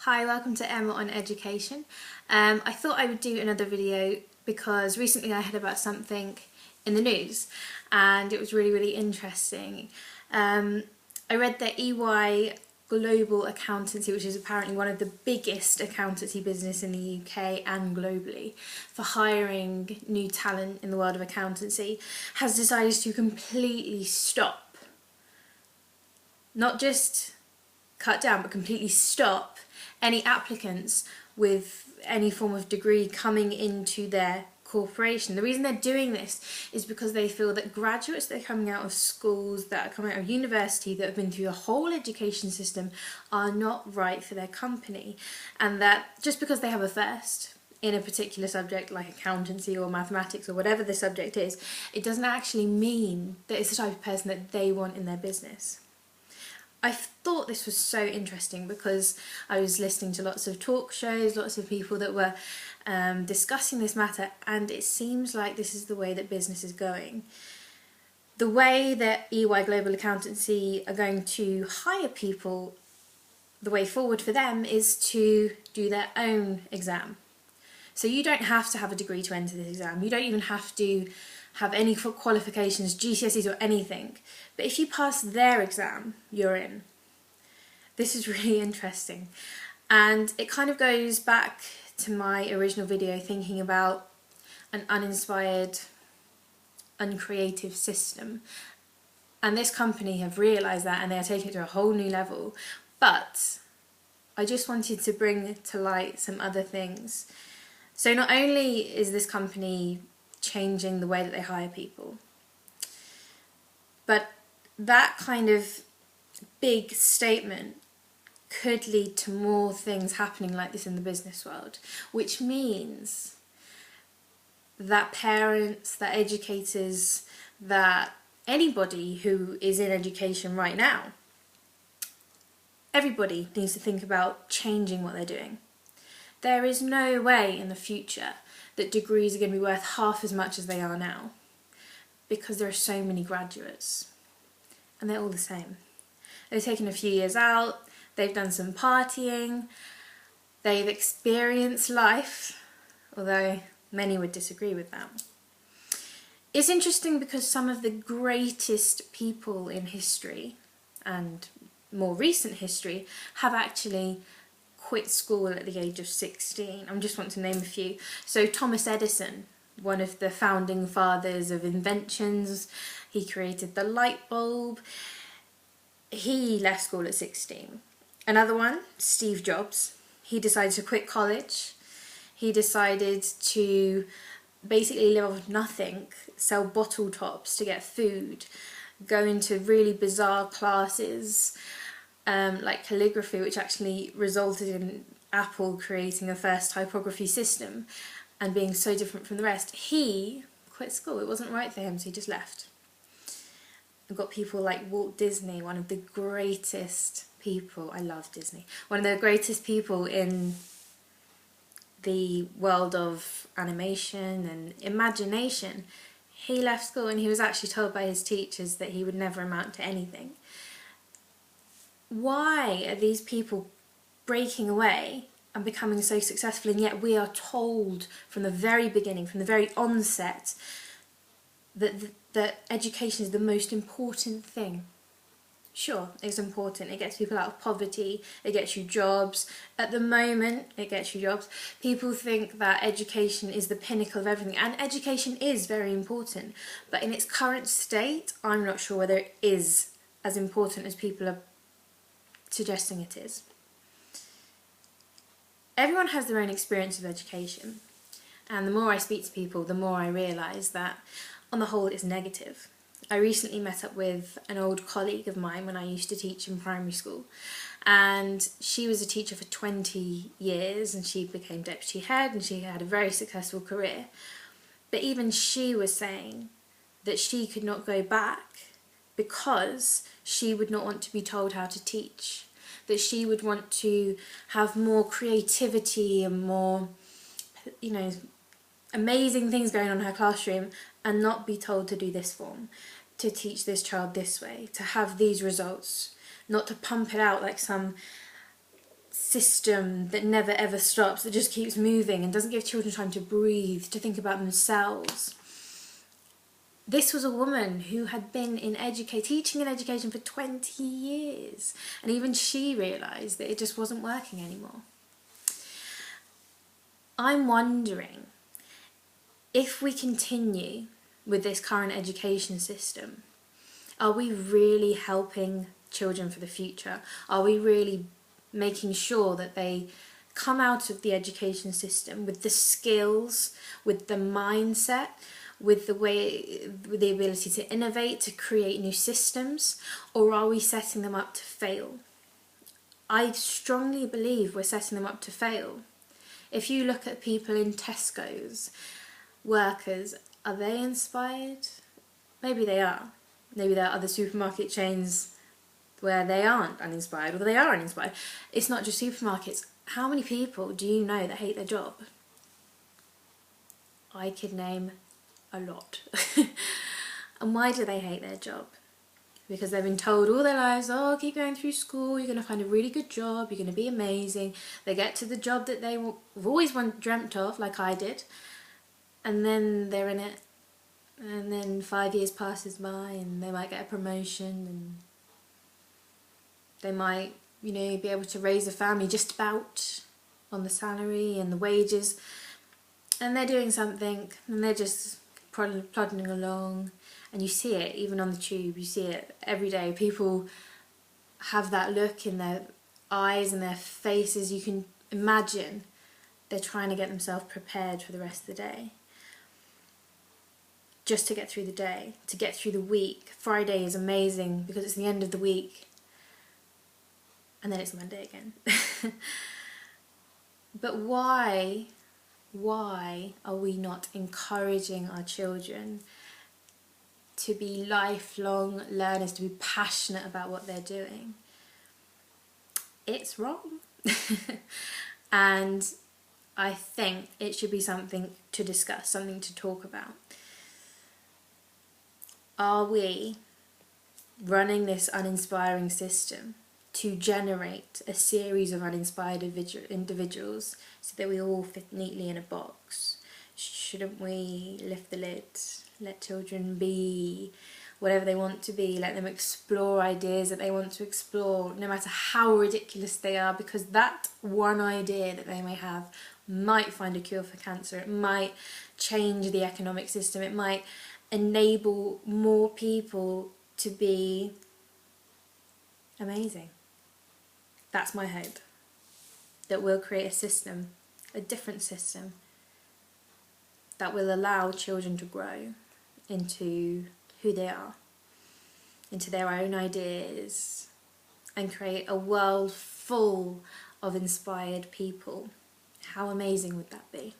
Hi, welcome to Emma on Education. I thought I would do another video because recently I heard about something in the news and it was really interesting. I read that EY Global Accountancy, which is apparently one of the biggest accountancy business in the UK and globally for hiring new talent in the world of accountancy, has decided to completely stop, not just cut down, but completely stop any applicants with any form of degree coming into their corporation. The reason they're doing this is because they feel that graduates that are coming out of schools, that are coming out of university, that have been through the whole education system are not right for their company, and that just because they have a first in a particular subject like accountancy or mathematics or whatever the subject is, it doesn't actually mean that it's the type of person that they want in their business. I thought this was so interesting because I was listening to lots of talk shows, lots of people that were discussing this matter, and it seems like this is the way that business is going. The way that EY Global Accountancy are going to hire people, the way forward for them is to do their own exam. So you don't have to have a degree to enter this exam. You don't even have to have any qualifications, GCSEs or anything. But if you pass their exam, you're in. This is really interesting. And it kind of goes back to my original video thinking about an uninspired, uncreative system. And this company have realised that and they are taking it to a whole new level. But I just wanted to bring to light some other things. So not only is this company changing the way that they hire people, but that kind of big statement could lead to more things happening like this in the business world, which means that parents, that educators, that anybody who is in education right now, everybody needs to think about changing what they're doing. There is no way in the future that degrees are going to be worth half as much as they are now, because there are so many graduates and they're all the same. They've taken a few years out, they've done some partying, they've experienced life, although many would disagree with that. It's interesting because some of the greatest people in history and more recent history have actually quit school at the age of 16. I just want to name a few. So Thomas Edison, one of the founding fathers of inventions, he created the light bulb. He left school at 16. Another one, Steve Jobs, he decided to quit college. He decided to basically live off nothing, sell bottle tops to get food, go into really bizarre classes, like calligraphy, which actually resulted in Apple creating a first typography system and being so different from the rest. He quit school. It wasn't right for him, so he just left. I've got people like Walt Disney, one of the greatest people, I love Disney, one of the greatest people in the world of animation and imagination. He left school and he was actually told by his teachers that he would never amount to anything. Why are these people breaking away and becoming so successful, and yet we are told from the very beginning, from the very onset, that education is the most important thing? Sure, it's important. It gets people out of poverty, it gets you jobs. At the moment, it gets you jobs. People think that education is the pinnacle of everything, and education is very important. But in its current state, I'm not sure whether it is as important as people are suggesting it is. Everyone has their own experience of education, and the more I speak to people, the more I realise that on the whole it's negative. I recently met up with an old colleague of mine when I used to teach in primary school, and she was a teacher for 20 years and she became deputy head and she had a very successful career. But even she was saying that she could not go back because she would not want to be told how to teach, that she would want to have more creativity and more, amazing things going on in her classroom and not be told to do this form, to teach this child this way, to have these results, not to pump it out like some system that never ever stops, that just keeps moving and doesn't give children time to breathe, to think about themselves. This was a woman who had been in teaching in education for 20 years, and even she realised that it just wasn't working anymore. I'm wondering if we continue with this current education system, are we really helping children for the future? Are we really making sure that they come out of the education system with the skills, with the mindset, with the ability to innovate, to create new systems, or are we setting them up to fail? I strongly believe we're setting them up to fail. If you look at people in Tesco's, workers, are they inspired? Maybe they are. Maybe there are other supermarket chains where they aren't uninspired, or they are uninspired. It's not just supermarkets. How many people do you know that hate their job? I could name a lot. And why do they hate their job? Because they've been told all their lives, oh, keep going through school, you're going to find a really good job, you're going to be amazing. They get to the job that they've always dreamt of, like I did, and then they're in it, and then 5 years passes by and they might get a promotion and they might, be able to raise a family just about on the salary and the wages, and they're doing something and they're just plodding along. And you see it even on the tube, you see it every day. People have that look in their eyes and their faces. You can imagine they're trying to get themselves prepared for the rest of the day. Just to get through the day, to get through the week. Friday is amazing because it's the end of the week. And then it's Monday again. But why are we not encouraging our children to be lifelong learners, to be passionate about what they're doing? It's wrong. And I think it should be something to discuss, something to talk about. Are we running this uninspiring system to generate a series of uninspired individuals so that we all fit neatly in a box? Shouldn't we lift the lid, let children be whatever they want to be, let them explore ideas that they want to explore, no matter how ridiculous they are, because that one idea that they may have might find a cure for cancer, it might change the economic system, it might enable more people to be amazing. That's my hope, that we'll create a system, a different system, that will allow children to grow into who they are, into their own ideas, and create a world full of inspired people. How amazing would that be?